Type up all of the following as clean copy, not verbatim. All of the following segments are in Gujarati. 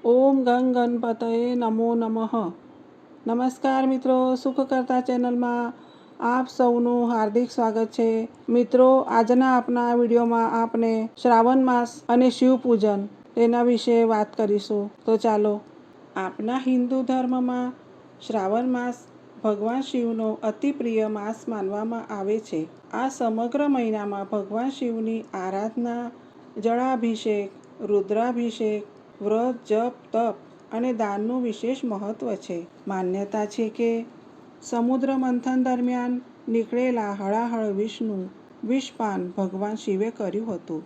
ઓમ ગંગ ગણપતયે નમો નમઃ. નમસ્કાર મિત્રો, સુખકર્તા ચેનલમાં આપ સૌનું હાર્દિક સ્વાગત છે. મિત્રો, આજના આપણા વિડીયોમાં આપણે શ્રાવણ માસ અને શિવ પૂજન તેના વિશે વાત કરીશું. તો ચાલો. આપણા હિન્દુ ધર્મમાં શ્રાવણ માસ ભગવાન શિવનો અતિ પ્રિય માસ માનવામાં આવે છે. આ સમગ્ર મહિનામાં ભગવાન શિવની આરાધના, જળાભિષેક, રુદ્રાભિષેક, વ્રત, જપ, તપ અને દાનનું વિશેષ મહત્વ છે. માન્યતા છે કે સમુદ્ર મંથન દરમિયાન નીકળેલા હળાહળ વિષનું વિષપાન ભગવાન શિવે કર્યું હતું.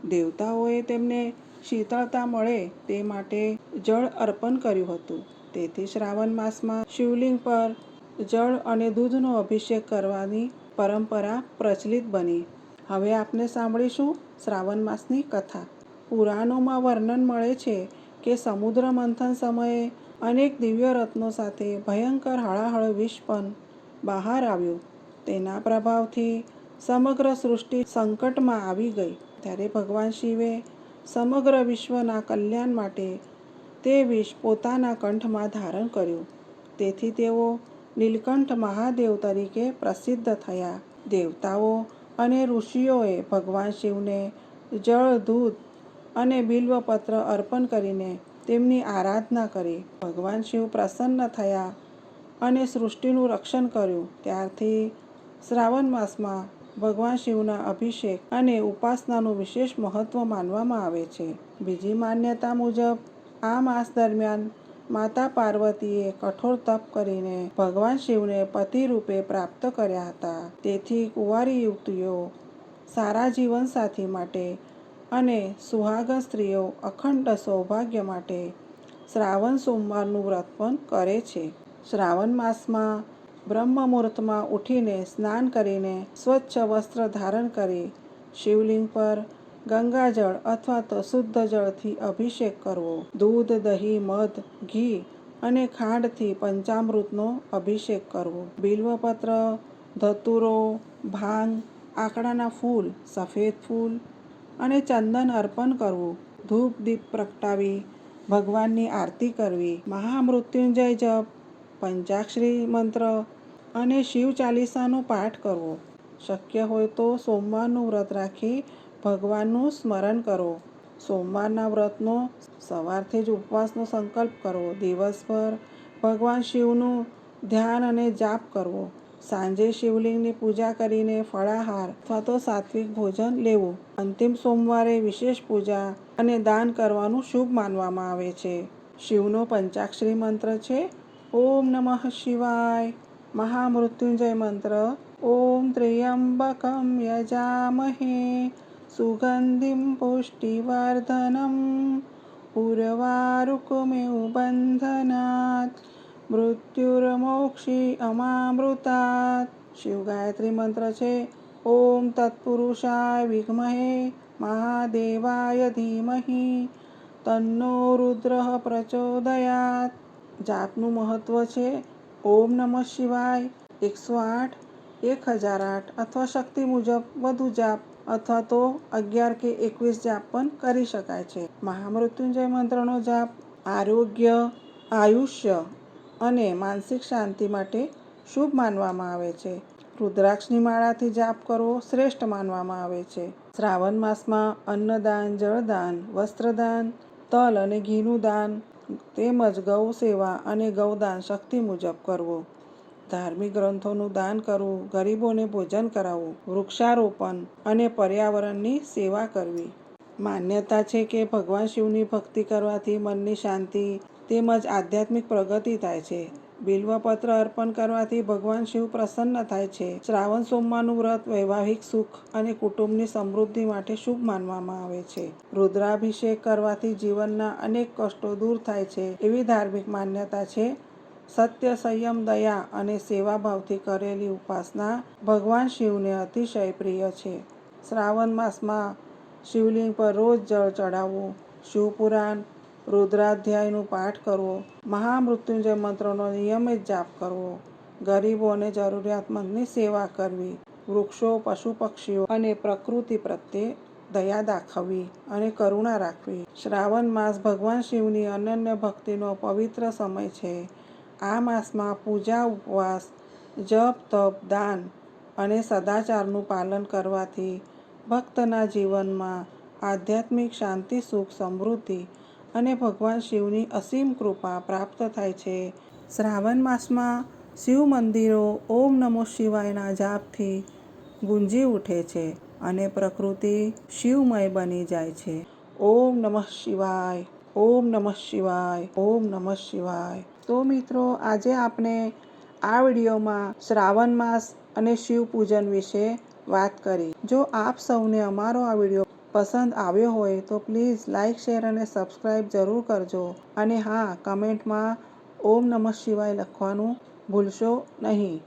દેવતાઓએ તેમને શીતળતા મળે તે માટે જળ અર્પણ કર્યું હતું. તેથી શ્રાવણ માસમાં શિવલિંગ પર જળ અને દૂધનો અભિષેક કરવાની પરંપરા પ્રચલિત બની. હવે આપણે સાંભળીશું શ્રાવણ માસની કથા. પુરાણોમાં વર્ણન મળે છે કે સમુદ્ર મંથન સમયે અનેક દિવ્ય રત્નો સાથે ભયંકર હળાહળ વિષપન બહાર આવ્યું. તેના પ્રભાવથી સમગ્ર સૃષ્ટિ સંકટમાં આવી ગઈ. ત્યારે ભગવાન શિવે સમગ્ર વિશ્વના કલ્યાણ માટે તે વિષ પોતાના કંઠમાં ધારણ કર્યું. તેથી તેઓ નીલકંઠ મહાદેવ તરીકે પ્રસિદ્ધ થયા. દેવતાઓ અને ઋષિઓએ ભગવાન શિવને જળ, દૂધ અને બિલ્વપત્ર અર્પણ કરીને તેમની આરાધના કરી. ભગવાન શિવ પ્રસન્ન થયા અને સૃષ્ટિનું રક્ષણ કર્યું. ત્યારથી શ્રાવણ માસમાં ભગવાન શિવના અભિષેક અને ઉપાસનાનું વિશેષ મહત્વ માનવામાં આવે છે. બીજી માન્યતા મુજબ આ માસ દરમિયાન માતા પાર્વતીએ કઠોર તપ કરીને ભગવાન શિવને પતિ રૂપે પ્રાપ્ત કર્યા હતા. તેથી કુંવારી યુવતીઓ સારા જીવનસાથી માટે અને સુહાગન સ્ત્રીઓ અખંડ સૌભાગ્ય માટે શ્રાવણ સોમવારનું વ્રત પણ કરે છે. શ્રાવણ માસમાં બ્રહ્મ મુહૂર્તમાં ઉઠીને સ્નાન કરીને સ્વચ્છ વસ્ત્ર ધારણ કરી શિવલિંગ પર ગંગાજળ અથવા તો શુદ્ધ જળથી અભિષેક કરવો. દૂધ, દહીં, મધ, ઘી અને ખાંડથી પંચામૃતનો અભિષેક કરવો. બિલ્વપત્ર, ધતુરો, ભાંગ, આકડાના ફૂલ, સફેદ ફૂલ અને ચંદન અર્પણ કરવું. ધૂપ દીપ પ્રગટાવી ભગવાનની આરતી કરવી. મહામૃત્યુંજય જપ, પંચાક્ષરી મંત્ર અને શિવ ચાલીસાનો પાઠ કરવો. શક્ય હોય તો સોમવારનું વ્રત રાખી ભગવાનનું સ્મરણ કરો. સોમવારના વ્રતનો સવારથી જ ઉપવાસનો સંકલ્પ કરવો. દિવસભર ભગવાન શિવનું ધ્યાન અને જાપ કરવો. સાંજે શિવલિંગની પૂજા કરીને ફળાહાર અથવા તો સાત્વિક ભોજન લેવું. અંતિમ સોમવારે વિશેષ પૂજા અને દાન કરવાનું શુભ માનવામાં આવે છે. શિવનો પંચાક્ષરી મંત્ર છે ઓમ નમઃ શિવાય. મહામૃત્યુંજય મંત્ર ઓમ ત્ર્યંબકમ યજામહે સુગંધિમ પુષ્ટિવર્ધનમ ઉર્વારુકમેવ બંધનાત મૃત્યુર્મોક્ષી અમામૃતાત. શિવ ગાયત્રી મંત્ર છે ઓમ તત્પુરુષાય વિદ્મહે મહાદેવાય ધીમહિ તન્નો રુદ્રઃ પ્રચોદયાત. જાપનું મહત્વ છે ઓમ નમઃ શિવાય 108, 1008 અથવા શક્તિ મુજબ વધુ જાપ અથવા તો 11 કે 21 જાપ પણ કરી શકાય છે. મહામૃત્યુંજય મંત્રનો જાપ આરોગ્ય, આયુષ્ય અને માનસિક શાંતિ માટે શુભ માનવામાં આવે છે. રુદ્રાક્ષની માળાથી જાપ કરવો શ્રેષ્ઠ માનવામાં આવે છે. શ્રાવણ માસમાં અન્નદાન, જળદાન, વસ્ત્રદાન, તલ અને ઘીનું દાન તેમજ ગૌ સેવા અને ગૌદાન શક્તિ મુજબ કરવું. ધાર્મિક ગ્રંથોનું દાન કરવું, ગરીબોને ભોજન કરાવવું, વૃક્ષારોપણ અને પર્યાવરણની સેવા કરવી. માન્યતા છે કે ભગવાન શિવની ભક્તિ કરવાથી મનની શાંતિ તેમજ આધ્યાત્મિક પ્રગતિ થાય છે. બિલ્વપત્ર અર્પણ કરવાથી ભગવાન શિવ પ્રસન્ન થાય છે. શ્રાવણ સોમવારનું વ્રત વૈવાહિક સુખ અને કુટુંબની સમૃદ્ધિ માટે શુભ માનવામાં આવે છે. રુદ્રાભિષેક કરવાથી જીવનના અનેક કષ્ટો દૂર થાય છે એવી ધાર્મિક માન્યતા છે. સત્ય, સંયમ, દયા અને સેવાભાવથી કરેલી ઉપાસના ભગવાન શિવને અતિશય પ્રિય છે. શ્રાવણ માસમાં શિવલિંગ પર રોજ જળ ચડાવવું, શિવપુરાણ, રુદ્રાધ્યાયનું પાઠ કરવો, મહામૃત્યુંજય મંત્રનો નિયમિત જાપ કરવો, ગરીબો અને જરૂરિયાતમંદની સેવા કરવી, વૃક્ષો, પશુ પક્ષીઓ અને પ્રકૃતિ પ્રત્યે દયા દાખવવી અને કરુણા રાખવી. શ્રાવણ માસ ભગવાન શિવની અનન્ય ભક્તિનો પવિત્ર સમય છે. આ માસમાં પૂજા, ઉપવાસ, જપ, તપ, દાન અને સદાચારનું પાલન કરવાથી ભક્તના જીવનમાં આધ્યાત્મિક શાંતિ, સુખ, સમૃદ્ધિ અને ભગવાન શિવની અસીમ કૃપા પ્રાપ્ત થાય છે. શ્રાવણ માસમાં શિવ મંદિરો ઓમ નમો શિવાયના જાપથી ગુંજી ઉઠે છે અને પ્રકૃતિ શિવમય બની જાય છે. ઓમ નમઃ શિવાય, ઓમ નમઃ શિવાય, ઓમ નમઃ શિવાય. તો મિત્રો, આજે આપણે આ વિડીયોમાં શ્રાવણ માસ અને શિવ પૂજન વિશે વાત કરી. જો આપ સૌને અમારો આ વિડીયો પસંદ આવ્યો હોય તો પ્લીઝ લાઇક, શેર અને સબસ્ક્રાઈબ જરૂર કરજો. અને હા, કમેન્ટમાં ઓમ નમઃ શિવાય લખવાનું ભૂલશો નહીં.